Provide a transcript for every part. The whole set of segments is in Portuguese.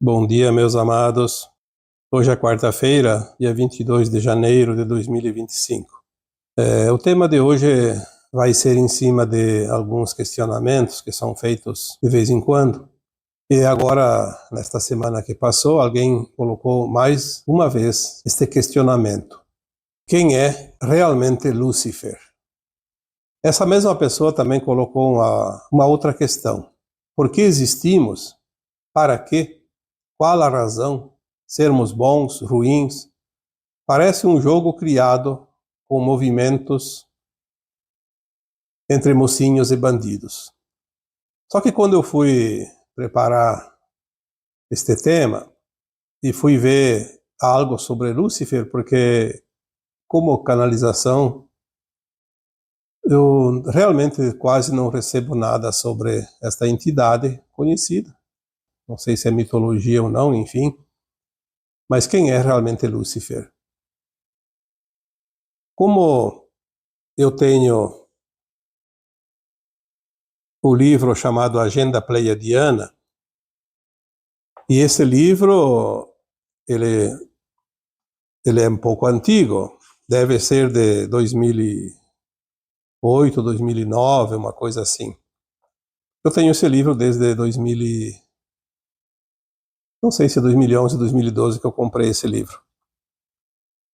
Bom dia, meus amados. Hoje é quarta-feira, dia 22 de janeiro de 2025. O tema de hoje vai ser em cima de alguns questionamentos que são feitos de vez em quando. E agora, nesta semana que passou, alguém colocou mais uma vez este questionamento: quem é realmente Lúcifer? Essa mesma pessoa também colocou uma outra questão: por que existimos? Para quê? Qual a razão? Sermos bons, ruins? Parece um jogo criado com movimentos entre mocinhos e bandidos. Só que quando eu fui preparar este tema e fui ver algo sobre Lúcifer, porque como canalização eu realmente quase não recebo nada sobre esta entidade conhecida. Não sei se é mitologia ou não, enfim. Mas quem é realmente Lúcifer? Como eu tenho o livro chamado Agenda Pleiadiana, e esse livro ele é um pouco antigo, deve ser de 2008, 2009, uma coisa assim. Eu tenho esse livro desde não sei se é 2011, 2012 que eu comprei esse livro.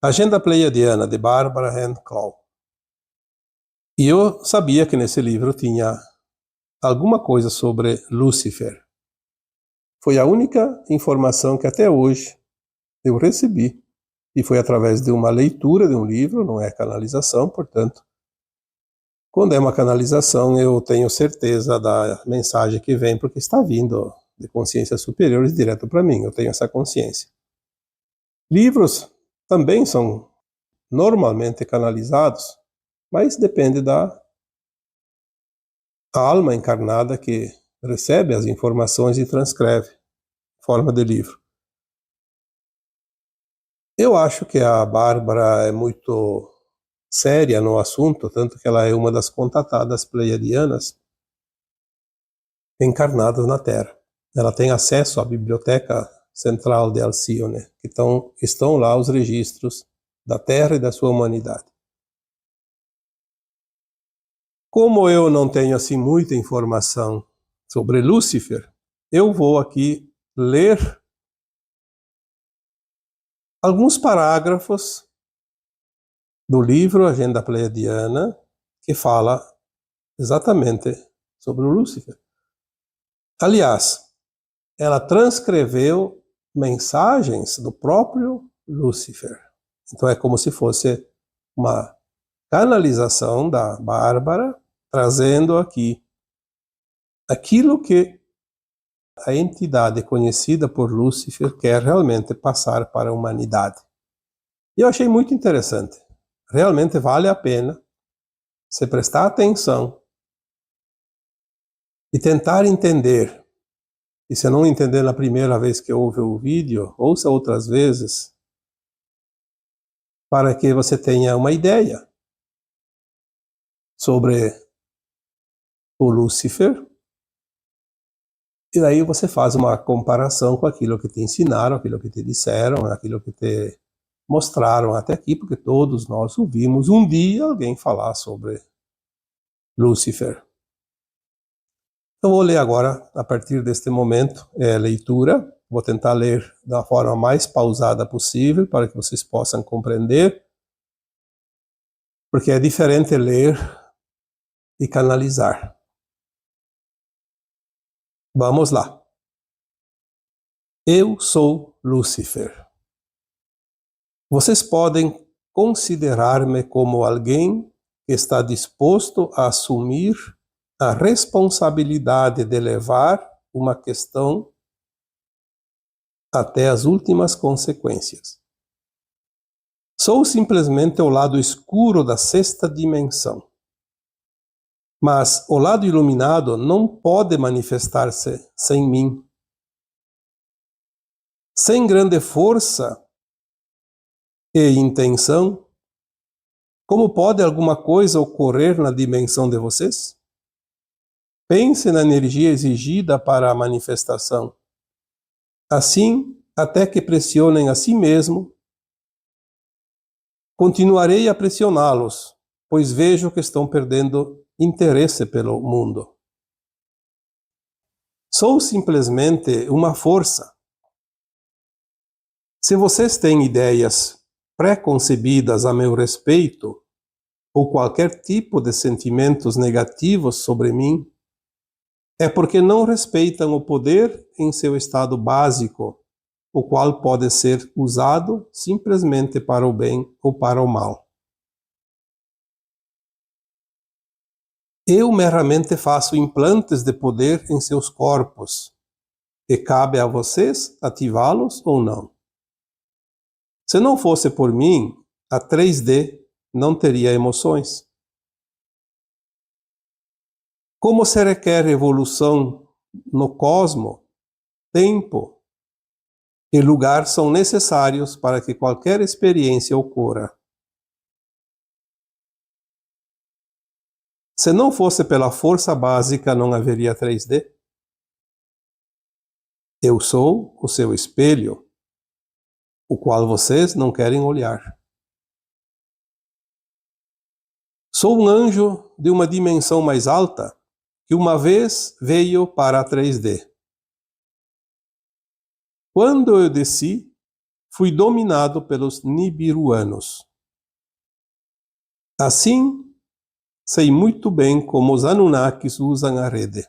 Agenda Pleiadiana, de Barbara Hand Clough. E eu sabia que nesse livro tinha alguma coisa sobre Lúcifer. Foi a única informação que até hoje eu recebi, e foi através de uma leitura de um livro, não é canalização, portanto, quando é uma canalização eu tenho certeza da mensagem que vem, porque está vindo de consciências superiores direto para mim, eu tenho essa consciência. Livros também são normalmente canalizados, mas depende da alma encarnada que recebe as informações e transcreve em forma de livro. Eu acho que a Bárbara é muito séria no assunto, tanto que ela é uma das contatadas pleiadianas encarnadas na Terra. Ela tem acesso à biblioteca central de Alcione, que estão lá os registros da Terra e da sua humanidade. Como eu não tenho assim muita informação sobre Lúcifer, eu vou aqui ler alguns parágrafos do livro Agenda Pleiadiana que fala exatamente sobre o Lúcifer. Aliás, ela transcreveu mensagens do próprio Lúcifer. Então é como se fosse uma canalização da Bárbara, trazendo aqui aquilo que a entidade conhecida por Lúcifer quer realmente passar para a humanidade. E eu achei muito interessante. Realmente vale a pena você prestar atenção e tentar entender. E se não entender na primeira vez que ouve o vídeo, ouça outras vezes, para que você tenha uma ideia sobre o Lúcifer. E daí você faz uma comparação com aquilo que te ensinaram, aquilo que te disseram, aquilo que te mostraram até aqui, porque todos nós ouvimos um dia alguém falar sobre Lúcifer. Eu vou ler agora, a partir deste momento, leitura. Vou tentar ler da forma mais pausada possível, para que vocês possam compreender, porque é diferente ler e canalizar. Vamos lá. Eu sou Lúcifer. Vocês podem considerar-me como alguém que está disposto a assumir a responsabilidade de levar uma questão até as últimas consequências. Sou simplesmente o lado escuro da sexta dimensão. Mas o lado iluminado não pode manifestar-se sem mim. Sem grande força e intenção, como pode alguma coisa ocorrer na dimensão de vocês? Pense na energia exigida para a manifestação. Assim, até que pressionem a si mesmo, continuarei a pressioná-los, pois vejo que estão perdendo interesse pelo mundo. Sou simplesmente uma força. Se vocês têm ideias pré-concebidas a meu respeito, ou qualquer tipo de sentimentos negativos sobre mim, é porque não respeitam o poder em seu estado básico, o qual pode ser usado simplesmente para o bem ou para o mal. Eu meramente faço implantes de poder em seus corpos, e cabe a vocês ativá-los ou não. Se não fosse por mim, a 3D não teria emoções. Como se requer evolução no cosmo, tempo e lugar são necessários para que qualquer experiência ocorra. Se não fosse pela força básica, não haveria 3D. Eu sou o seu espelho, o qual vocês não querem olhar. Sou um anjo de uma dimensão mais alta que uma vez veio para a 3D. Quando eu desci, fui dominado pelos nibiruanos. Assim, sei muito bem como os Anunnakis usam a rede.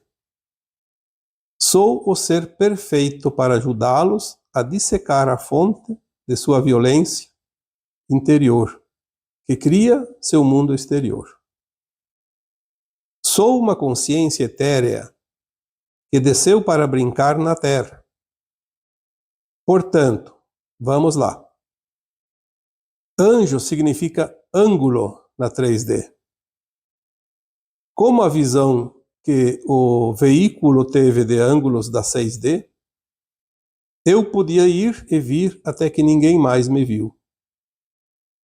Sou o ser perfeito para ajudá-los a dissecar a fonte de sua violência interior, que cria seu mundo exterior. Sou uma consciência etérea que desceu para brincar na Terra. Portanto, vamos lá. Anjo significa ângulo na 3D. Como a visão que o veículo teve de ângulos da 6D, eu podia ir e vir até que ninguém mais me viu.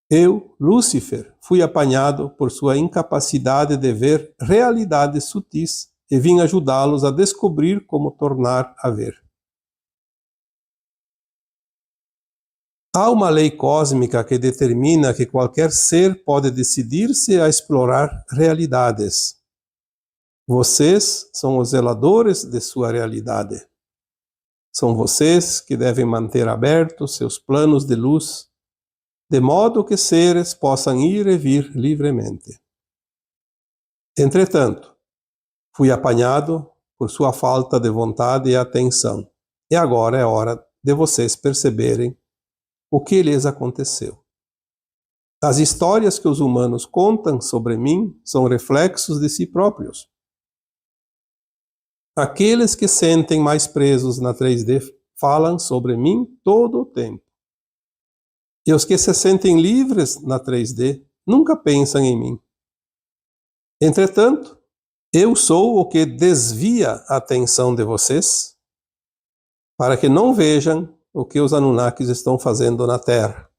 Eu, Lúcifer, fui apanhado por sua incapacidade de ver realidades sutis e vim ajudá-los a descobrir como tornar a ver. Há uma lei cósmica que determina que qualquer ser pode decidir-se a explorar realidades. Vocês são os zeladores de sua realidade. São vocês que devem manter abertos seus planos de luz, de modo que seres possam ir e vir livremente. Entretanto, fui apanhado por sua falta de vontade e atenção, e agora é hora de vocês perceberem o que lhes aconteceu. As histórias que os humanos contam sobre mim são reflexos de si próprios. Aqueles que sentem mais presos na 3D falam sobre mim todo o tempo. E os que se sentem livres na 3D nunca pensam em mim. Entretanto, eu sou o que desvia a atenção de vocês para que não vejam o que os Anunnakis estão fazendo na Terra.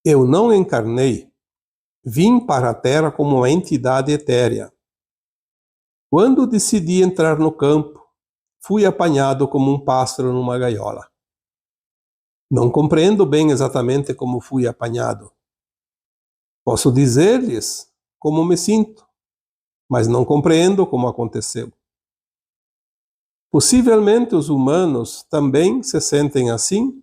Eu não encarnei, vim para a Terra como uma entidade etérea. Quando decidi entrar no campo, fui apanhado como um pássaro numa gaiola. Não compreendo bem exatamente como fui apanhado. Posso dizer-lhes como me sinto, mas não compreendo como aconteceu. Possivelmente os humanos também se sentem assim,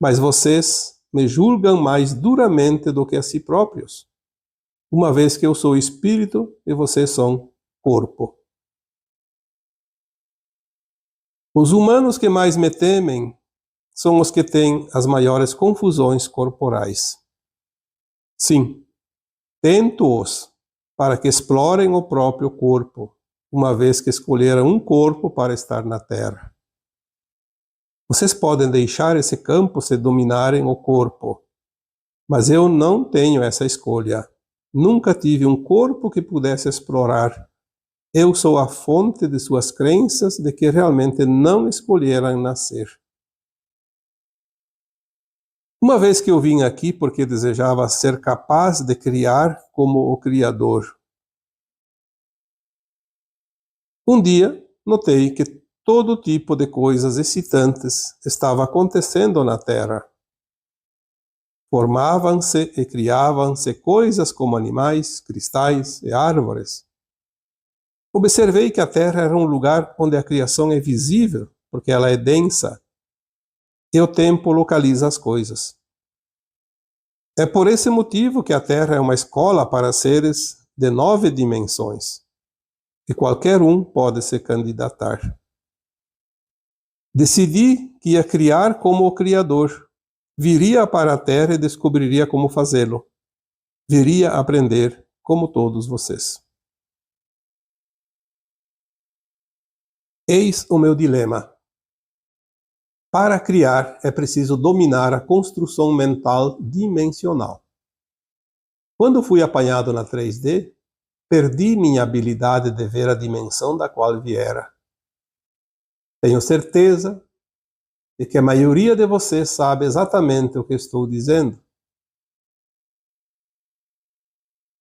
mas vocês me julgam mais duramente do que a si próprios, uma vez que eu sou espírito e vocês são corpo. Os humanos que mais me temem são os que têm as maiores confusões corporais. Sim, tento-os para que explorem o próprio corpo, uma vez que escolheram um corpo para estar na Terra. Vocês podem deixar esse campo se dominarem o corpo, mas eu não tenho essa escolha. Nunca tive um corpo que pudesse explorar. Eu sou a fonte de suas crenças de que realmente não escolheram nascer. Uma vez que eu vim aqui porque desejava ser capaz de criar como o Criador, um dia notei que todo tipo de coisas excitantes estava acontecendo na Terra. Formavam-se e criavam-se coisas como animais, cristais e árvores. Observei que a Terra era um lugar onde a criação é visível, porque ela é densa, e o tempo localiza as coisas. É por esse motivo que a Terra é uma escola para seres de 9 dimensões, e qualquer um pode se candidatar. Decidi que ia criar como o Criador. Viria para a Terra e descobriria como fazê-lo. Viria aprender como todos vocês. Eis o meu dilema. Para criar, é preciso dominar a construção mental dimensional. Quando fui apanhado na 3D, perdi minha habilidade de ver a dimensão da qual viera. Tenho certeza de que a maioria de vocês sabe exatamente o que estou dizendo.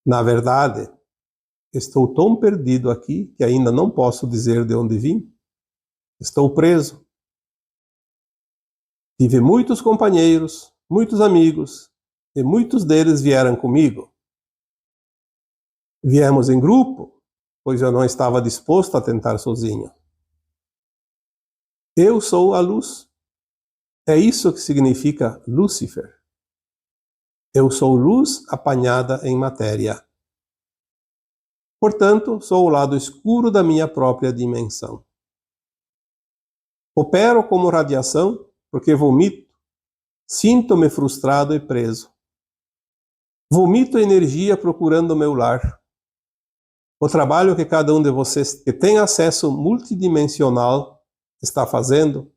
Na verdade, estou tão perdido aqui que ainda não posso dizer de onde vim. Estou preso. Tive muitos companheiros, muitos amigos, e muitos deles vieram comigo. Viemos em grupo, pois eu não estava disposto a tentar sozinho. Eu sou a luz. É isso que significa Lúcifer. Eu sou luz apanhada em matéria. Portanto, sou o lado escuro da minha própria dimensão. Opero como radiação porque vomito. Sinto-me frustrado e preso. Vomito energia procurando meu lar. O trabalho que cada um de vocês que tem acesso multidimensional está fazendo,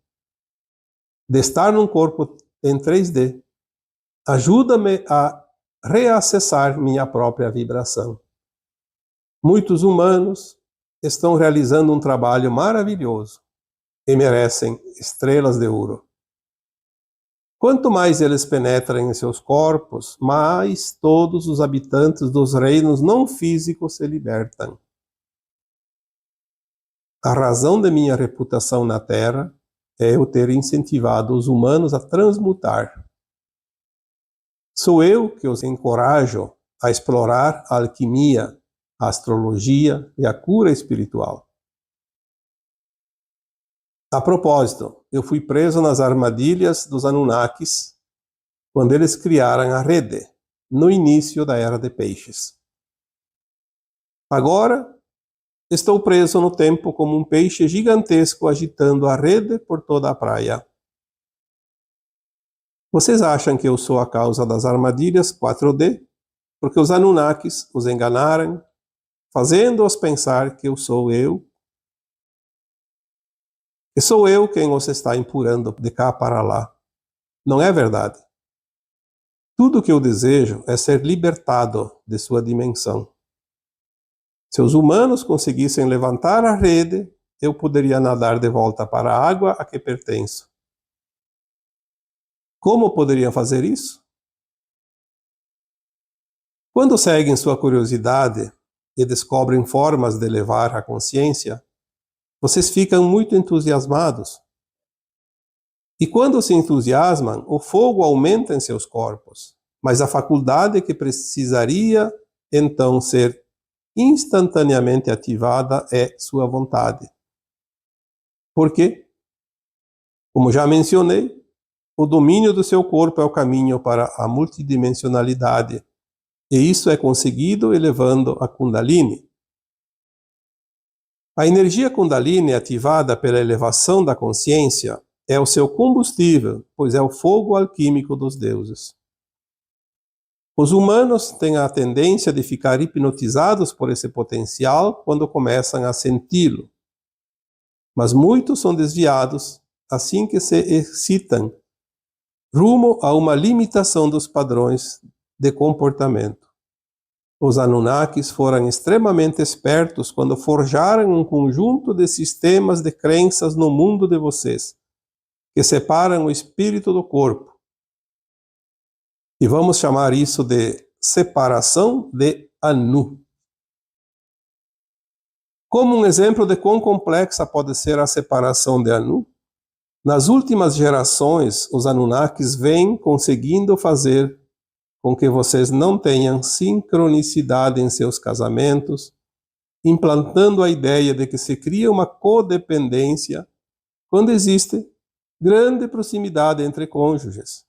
de estar num corpo em 3D, ajuda-me a reacessar minha própria vibração. Muitos humanos estão realizando um trabalho maravilhoso e merecem estrelas de ouro. Quanto mais eles penetram em seus corpos, mais todos os habitantes dos reinos não físicos se libertam. A razão de minha reputação na Terra é eu ter incentivado os humanos a transmutar. Sou eu que os encorajo a explorar a alquimia, a astrologia e a cura espiritual. A propósito, eu fui preso nas armadilhas dos Anunnakis quando eles criaram a rede, no início da Era de Peixes. Agora, estou preso no tempo como um peixe gigantesco agitando a rede por toda a praia. Vocês acham que eu sou a causa das armadilhas 4D? Porque os Anunnakis os enganaram, fazendo-os pensar que eu sou eu. E sou eu quem os está empurrando de cá para lá. Não é verdade? Tudo o que eu desejo é ser libertado de sua dimensão. Se os humanos conseguissem levantar a rede, eu poderia nadar de volta para a água a que pertenço. Como poderiam fazer isso? Quando seguem sua curiosidade e descobrem formas de elevar a consciência, vocês ficam muito entusiasmados. E quando se entusiasmam, o fogo aumenta em seus corpos, mas a faculdade que precisaria então ser instantaneamente ativada é sua vontade. Por quê? Como já mencionei, o domínio do seu corpo é o caminho para a multidimensionalidade, e isso é conseguido elevando a Kundalini. A energia Kundalini ativada pela elevação da consciência é o seu combustível, pois é o fogo alquímico dos deuses. Os humanos têm a tendência de ficar hipnotizados por esse potencial quando começam a senti-lo. Mas muitos são desviados assim que se excitam, rumo a uma limitação dos padrões de comportamento. Os Anunnakis foram extremamente espertos quando forjaram um conjunto de sistemas de crenças no mundo de vocês, que separam o espírito do corpo. E vamos chamar isso de separação de Anu. Como um exemplo de quão complexa pode ser a separação de Anu, nas últimas gerações, os Anunnakis vêm conseguindo fazer com que vocês não tenham sincronicidade em seus casamentos, implantando a ideia de que se cria uma codependência quando existe grande proximidade entre cônjuges.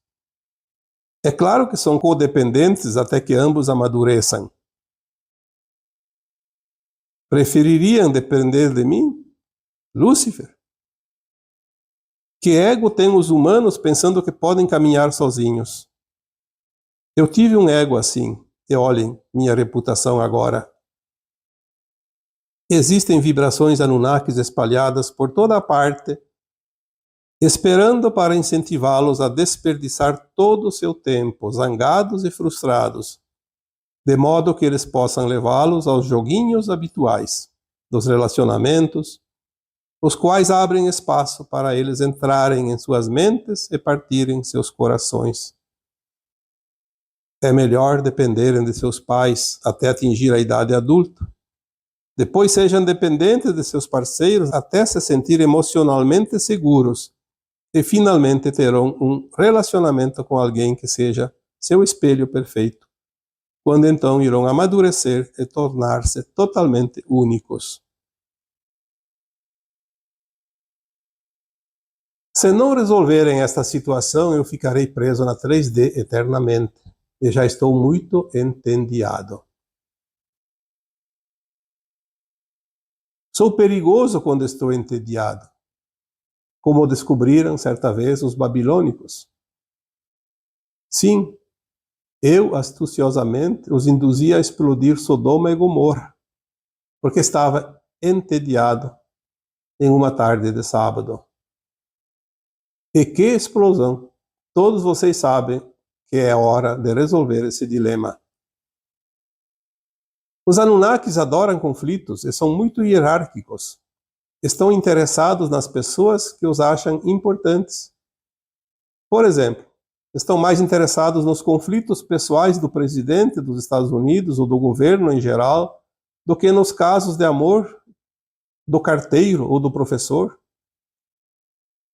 É claro que são codependentes até que ambos amadureçam. Prefeririam depender de mim? Lúcifer? Que ego têm os humanos pensando que podem caminhar sozinhos? Eu tive um ego assim, e olhem minha reputação agora. Existem vibrações Anunnakis espalhadas por toda a parte, esperando para incentivá-los a desperdiçar todo o seu tempo, zangados e frustrados, de modo que eles possam levá-los aos joguinhos habituais dos relacionamentos, os quais abrem espaço para eles entrarem em suas mentes e partirem seus corações. É melhor dependerem de seus pais até atingir a idade adulta. Depois sejam dependentes de seus parceiros até se sentir emocionalmente seguros e finalmente terão um relacionamento com alguém que seja seu espelho perfeito, quando então irão amadurecer e tornar-se totalmente únicos. Se não resolverem esta situação, eu ficarei preso na 3D eternamente, e já estou muito entediado. Sou perigoso quando estou entediado, como descobriram certa vez os babilônicos. Sim, eu astuciosamente os induzi a explodir Sodoma e Gomorra, porque estava entediado em uma tarde de sábado. E que explosão! Todos vocês sabem que é hora de resolver esse dilema. Os Anunnakis adoram conflitos e são muito hierárquicos. Estão interessados nas pessoas que os acham importantes. Por exemplo, estão mais interessados nos conflitos pessoais do presidente dos Estados Unidos ou do governo em geral do que nos casos de amor do carteiro ou do professor.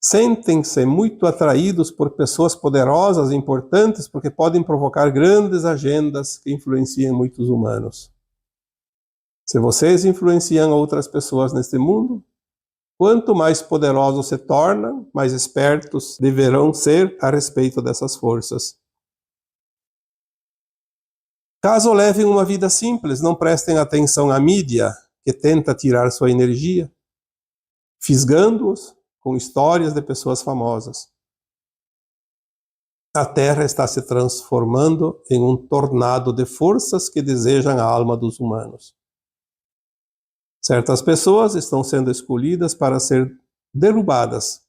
Sentem-se muito atraídos por pessoas poderosas e importantes porque podem provocar grandes agendas que influenciam muitos humanos. Se vocês influenciam outras pessoas neste mundo, quanto mais poderosos se tornam, mais espertos deverão ser a respeito dessas forças. Caso levem uma vida simples, não prestem atenção à mídia, que tenta tirar sua energia, fisgando-os com histórias de pessoas famosas. A Terra está se transformando em um tornado de forças que desejam a alma dos humanos. Certas pessoas estão sendo escolhidas para ser derrubadas,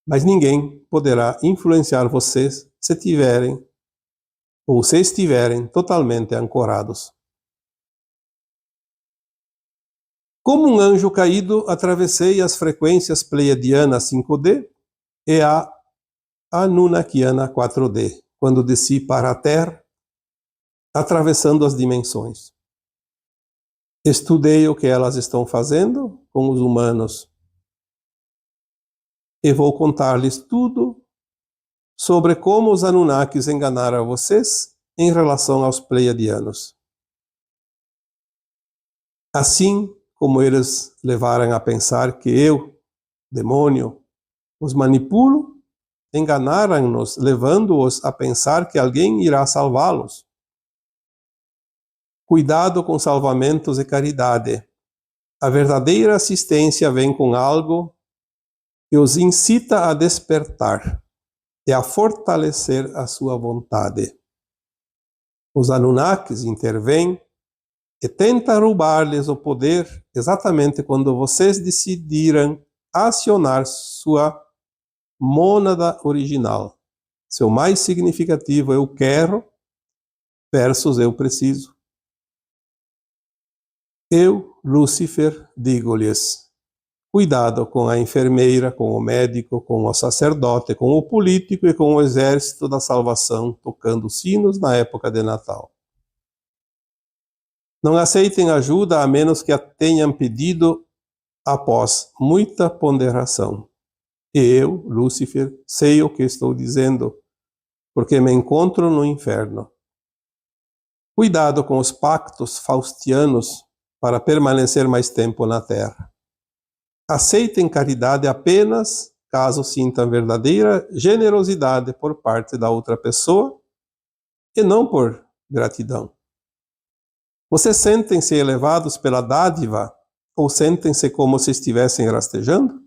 mas ninguém poderá influenciar vocês se estiverem totalmente ancorados. Como um anjo caído, atravessei as frequências pleiadiana 5D e a Anunnakiana 4D, quando desci para a Terra, atravessando as dimensões. Estudei o que elas estão fazendo com os humanos e vou contar-lhes tudo sobre como os Anunnakis enganaram vocês em relação aos pleiadianos. Assim como eles levaram a pensar que eu, demônio, os manipulo, enganaram-nos, levando-os a pensar que alguém irá salvá-los. Cuidado com salvamentos e caridade. A verdadeira assistência vem com algo que os incita a despertar e a fortalecer a sua vontade. Os Anunnakis intervêm e tentam roubar-lhes o poder exatamente quando vocês decidiram acionar sua mônada original. Seu mais significativo eu quero versus eu preciso. Eu, Lúcifer, digo-lhes: cuidado com a enfermeira, com o médico, com o sacerdote, com o político e com o exército da salvação tocando sinos na época de Natal. Não aceitem ajuda a menos que a tenham pedido após muita ponderação. E eu, Lúcifer, sei o que estou dizendo, porque me encontro no inferno. Cuidado com os pactos faustianos para permanecer mais tempo na Terra. Aceitem caridade apenas caso sintam verdadeira generosidade por parte da outra pessoa e não por gratidão. Vocês sentem-se elevados pela dádiva ou sentem-se como se estivessem rastejando?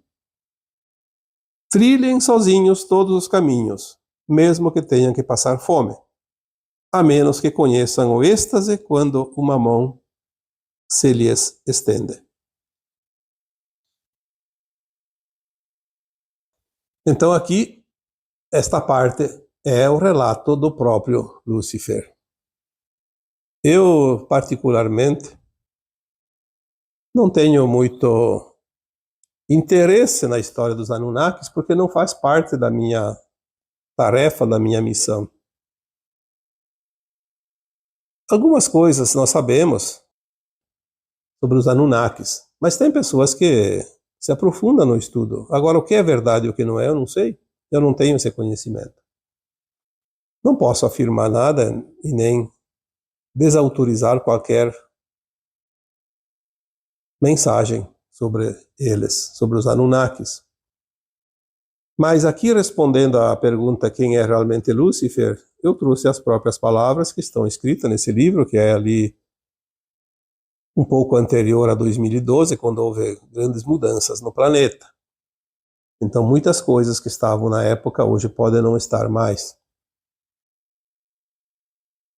Trilhem sozinhos todos os caminhos, mesmo que tenham que passar fome, a menos que conheçam o êxtase quando uma mão se lhes estende. Então aqui, esta parte é o relato do próprio Lúcifer. Eu, particularmente, não tenho muito interesse na história dos Anunnakis, porque não faz parte da minha tarefa, da minha missão. Algumas coisas nós sabemos sobre os Anunnakis, mas tem pessoas que se aprofundam no estudo. Agora, o que é verdade e o que não é, eu não sei. Eu não tenho esse conhecimento. Não posso afirmar nada e nem desautorizar qualquer mensagem sobre eles, sobre os Anunnakis. Mas aqui, respondendo à pergunta quem é realmente Lúcifer, eu trouxe as próprias palavras que estão escritas nesse livro, que é ali um pouco anterior a 2012, quando houve grandes mudanças no planeta. Então, muitas coisas que estavam na época hoje podem não estar mais.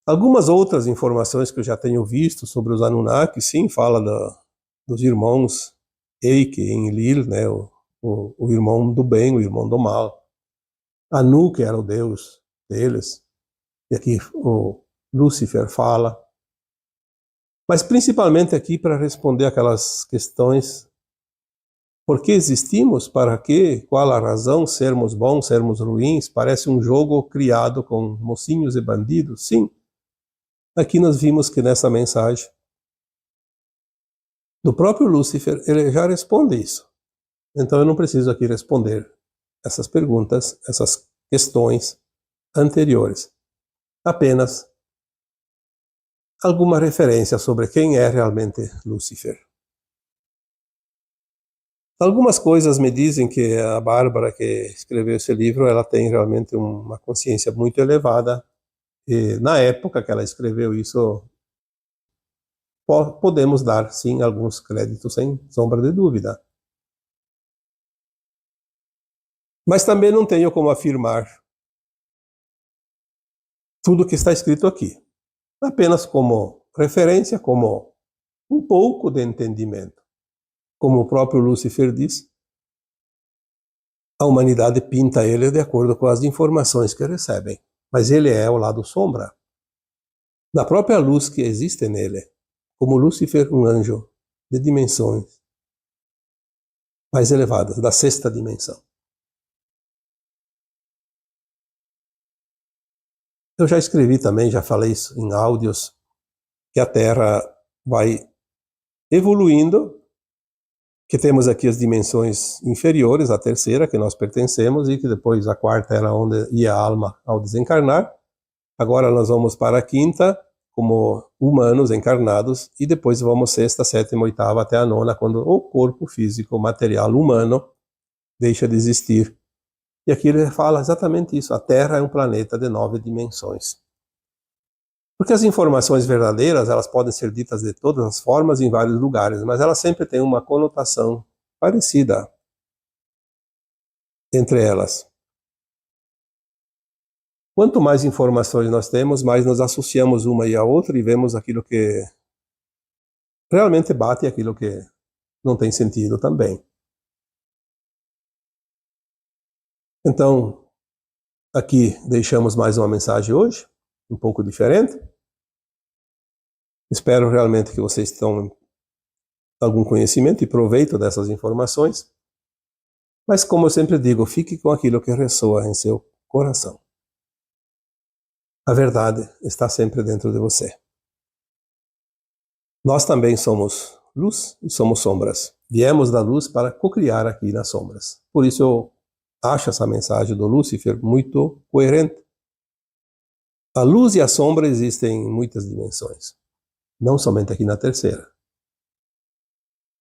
Algumas outras informações que eu já tenho visto sobre os Anunnaki, sim, fala dos irmãos Eike e Enlil, né, o irmão do bem, o irmão do mal. Anu, que era o deus deles, e aqui o Lúcifer fala. Mas principalmente aqui para responder aquelas questões: por que existimos? Para quê? Qual a razão? Sermos bons, sermos ruins? Parece um jogo criado com mocinhos e bandidos? Sim. Aqui nós vimos que nessa mensagem do próprio Lúcifer, ele já responde isso. Então eu não preciso aqui responder essas perguntas, essas questões anteriores. Apenas alguma referência sobre quem é realmente Lúcifer. Algumas coisas me dizem que a Bárbara, que escreveu esse livro, ela tem realmente uma consciência muito elevada. E na época que ela escreveu isso, podemos dar, sim, alguns créditos, sem sombra de dúvida. Mas também não tenho como afirmar tudo que está escrito aqui. Apenas como referência, como um pouco de entendimento. Como o próprio Lúcifer diz, a humanidade pinta ele de acordo com as informações que recebem. Mas ele é o lado sombra da própria luz que existe nele. Como Lúcifer, um anjo de dimensões mais elevadas, da sexta dimensão. Eu já escrevi também, já falei isso em áudios, que a Terra vai evoluindo, que temos aqui as dimensões inferiores, a terceira, que nós pertencemos, e que depois a quarta era onde ia a alma ao desencarnar. Agora nós vamos para a quinta, como humanos encarnados, e depois vamos sexta, sétima, oitava, até a nona, quando o corpo físico, material humano, deixa de existir. E aqui ele fala exatamente isso, a Terra é um planeta de 9 dimensões. Porque as informações verdadeiras, elas podem ser ditas de todas as formas em vários lugares, mas elas sempre têm uma conotação parecida entre elas. Quanto mais informações nós temos, mais nos associamos uma e a outra e vemos aquilo que realmente bate e aquilo que não tem sentido também. Então, aqui deixamos mais uma mensagem hoje, um pouco diferente. Espero realmente que vocês tenham algum conhecimento e proveito dessas informações. Mas, como eu sempre digo, fique com aquilo que ressoa em seu coração. A verdade está sempre dentro de você. Nós também somos luz e somos sombras. Viemos da luz para cocriar aqui nas sombras. Por isso eu acho essa mensagem do Lúcifer muito coerente. A luz e a sombra existem em muitas dimensões, não somente aqui na terceira.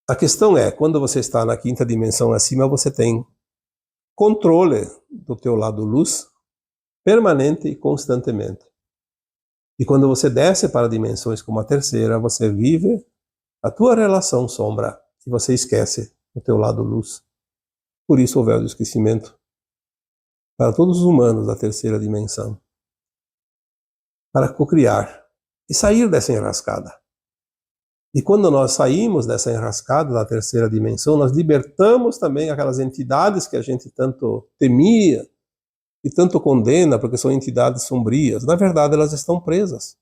A questão é, quando você está na quinta dimensão acima, você tem controle do teu lado luz permanente e constantemente. E quando você desce para dimensões como a terceira, você vive a tua relação sombra e você esquece o teu lado luz. Por isso o véu do esquecimento para todos os humanos da terceira dimensão. Para cocriar e sair dessa enrascada. E quando nós saímos dessa enrascada da terceira dimensão, nós libertamos também aquelas entidades que a gente tanto temia e tanto condena, porque são entidades sombrias. Na verdade, elas estão presas.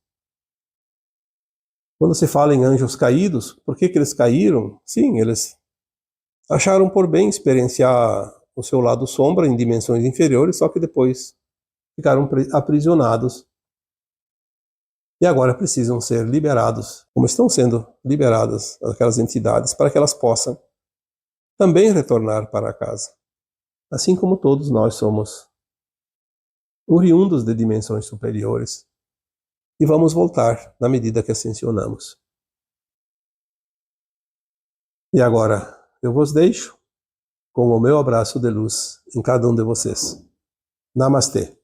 Quando se fala em anjos caídos, por que eles caíram? Sim, eles acharam por bem experienciar o seu lado sombra em dimensões inferiores, só que depois ficaram aprisionados. E agora precisam ser liberados, como estão sendo liberadas aquelas entidades, para que elas possam também retornar para casa. Assim como todos nós somos oriundos de dimensões superiores. E vamos voltar na medida que ascensionamos. E agora eu vos deixo com o meu abraço de luz em cada um de vocês. Namastê.